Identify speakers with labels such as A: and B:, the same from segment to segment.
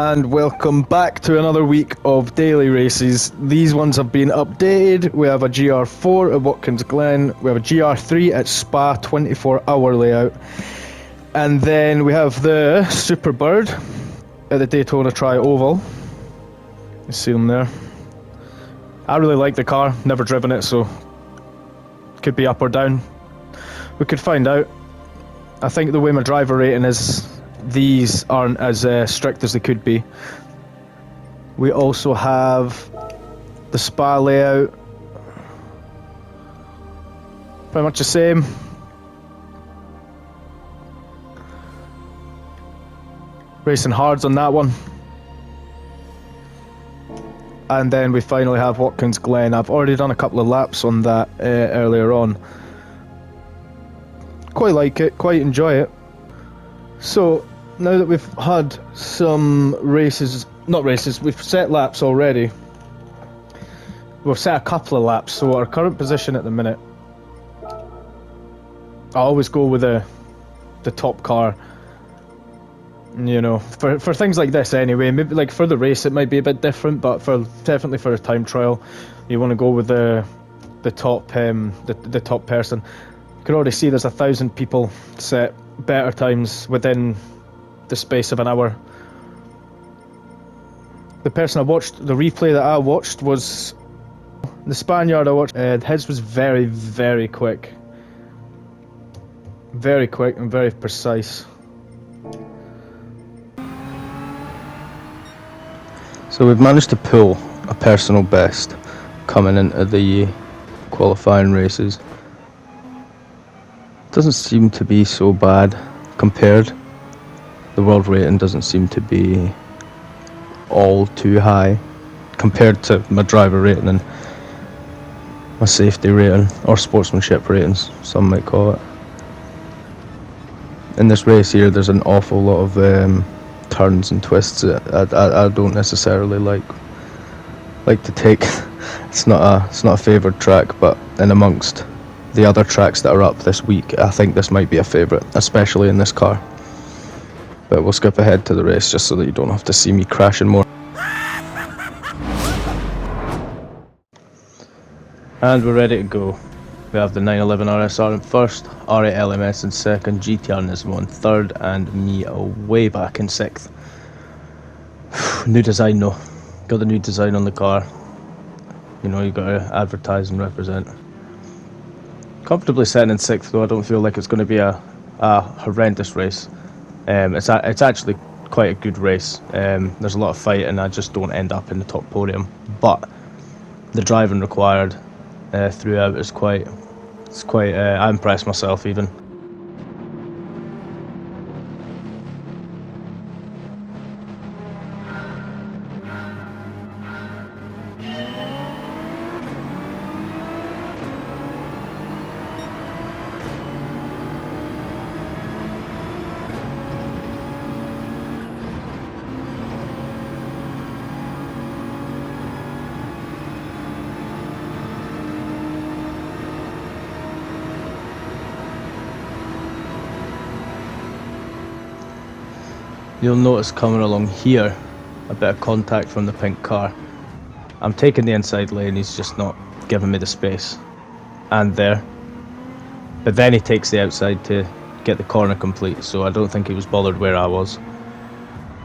A: and welcome back to another week of daily races. These ones have been updated. We have a Gr4 at Watkins Glen, we have a Gr3 at Spa 24-hour layout, and then we have the Superbird at the Daytona Tri-Oval. You see them there. I really like the car, never driven it, so could be up or down. We could find out. I think the way my driver rating is, these aren't as strict as they could be. We also have the Spa layout, pretty much the same. Racing hards on that one. And then we finally have Watkins Glen. I've already done a couple of laps on that earlier on. Quite like it, quite enjoy it. So now that we've had some races, we've set laps already. We've set a couple of laps, so our current position at the minute, I always go with the top car. You know, for things like this anyway. Maybe like for the race it might be a bit different, but definitely for a time trial, you want to go with the top the top person. You can already see there's 1,000 people set better times within the space of an hour. The person I watched, the replay that I watched was the Spaniard I watched. His was very, very quick. Very quick and very precise. So we've managed to pull a personal best coming into the qualifying races. Doesn't seem to be so bad compared. The world rating doesn't seem to be all too high compared to my driver rating and my safety rating, or sportsmanship ratings, some might call it. In this race here, there's an awful lot of turns and twists that I don't necessarily like to take. It's not a favoured track, but in amongst the other tracks that are up this week, I think this might be a favourite, especially in this car. But we'll skip ahead to the race just so that you don't have to see me crashing more. And we're ready to go. We have the 911 RSR in first, R8 LMS in second, GTR Nismo in third, and me way back in sixth. New design though. Got the new design on the car. You know, you got to advertise and represent. Comfortably sitting in sixth though. I don't feel like it's going to be a horrendous race. It's actually quite a good race. There's a lot of fight and I just don't end up in the top podium. But the driving required throughout is quite. I impressed myself even. You'll notice coming along here, a bit of contact from the pink car. I'm taking the inside lane, he's just not giving me the space. And there. But then he takes the outside to get the corner complete, so I don't think he was bothered where I was.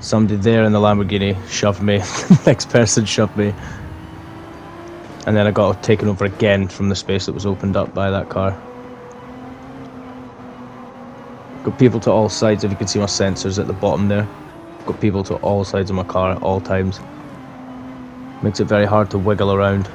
A: Somebody there in the Lamborghini shoved me, the next person shoved me. And then I got taken over again from the space that was opened up by that car. Got people to all sides, if you can see my sensors at the bottom there. Got people to all sides of my car at all times. Makes it very hard to wiggle around.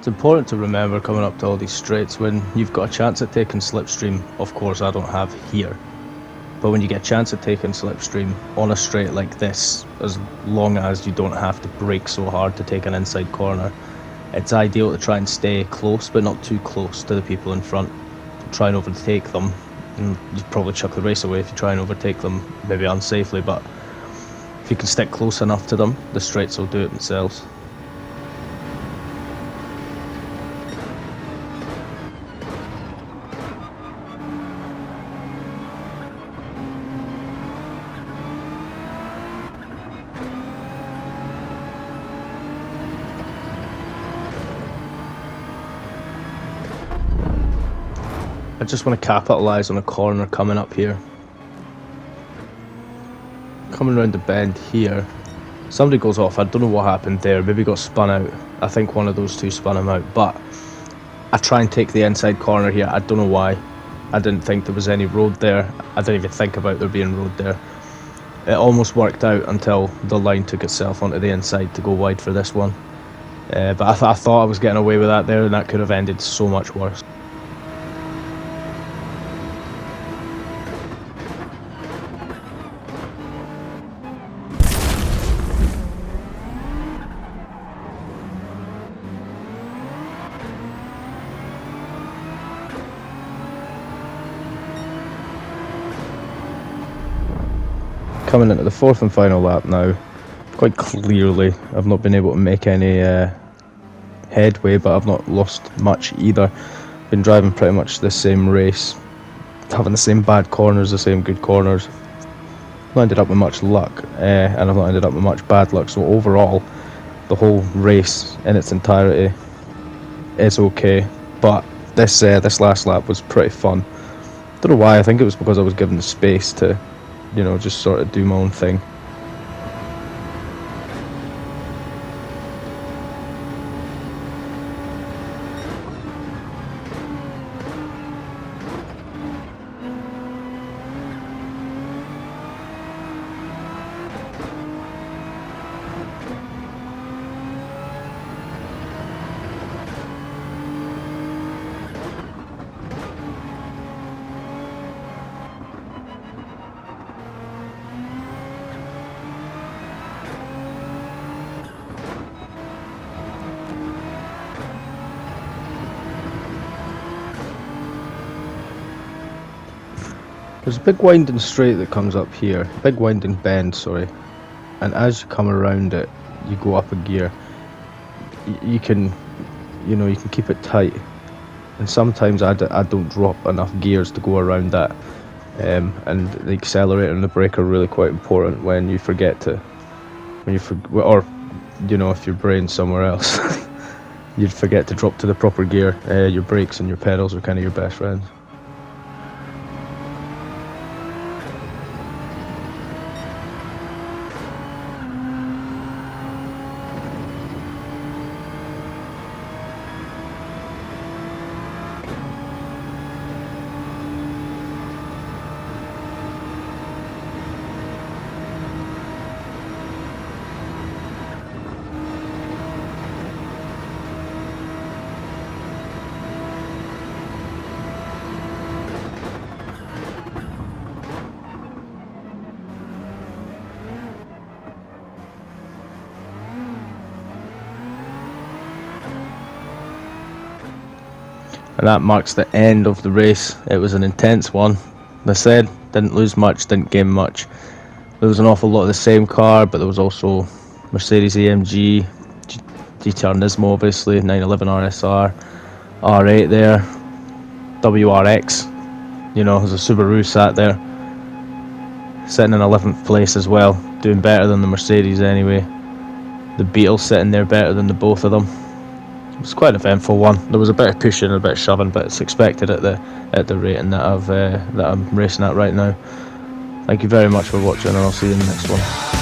A: It's important to remember coming up to all these straights when you've got a chance at taking slipstream. Of course I don't have here, but when you get a chance at taking slipstream on a straight like this, as long as you don't have to brake so hard to take an inside corner, it's ideal to try and stay close but not too close to the people in front. Try and overtake them, and you'd probably chuck the race away if you try and overtake them, maybe unsafely, but if you can stick close enough to them, the straights will do it themselves. I just want to capitalise on a corner coming up here. Coming around the bend here, somebody goes off. I don't know what happened there, maybe got spun out. I think one of those two spun him out, but I try and take the inside corner here. I don't know why. I didn't think there was any road there. I didn't even think about there being road there. It almost worked out until the line took itself onto the inside to go wide for this one. But I thought I was getting away with that there, and that could have ended so much worse. Coming into the fourth and final lap now. Quite clearly I've not been able to make any headway, but I've not lost much either. Been driving pretty much the same race, having the same bad corners, the same good corners. Not ended up with much luck, and I've not ended up with much bad luck, so overall the whole race in its entirety is okay, but this last lap was pretty fun. Don't know why. I think it was because I was given the space to, you know, just sort of do my own thing. There's a big winding straight that comes up here, big winding bend, sorry, and as you come around it, you go up a gear. You can keep it tight, and sometimes I don't drop enough gears to go around that, and the accelerator and the brake are really quite important when you forget to, or you know, if your brain's somewhere else, you'd forget to drop to the proper gear. Your brakes and your pedals are kind of your best friends. And that marks the end of the race. It was an intense one. As I said, didn't lose much, didn't gain much. There was an awful lot of the same car, but there was also Mercedes AMG, GTR Nismo obviously, 911 RSR, R8 there, WRX, you know, there's a Subaru sat there, sitting in 11th place as well, doing better than the Mercedes anyway. The Beetle sitting there better than the both of them. It was quite an eventful one. There was a bit of pushing and a bit of shoving, but it's expected at the rating that I'm racing at right now. Thank you very much for watching, and I'll see you in the next one.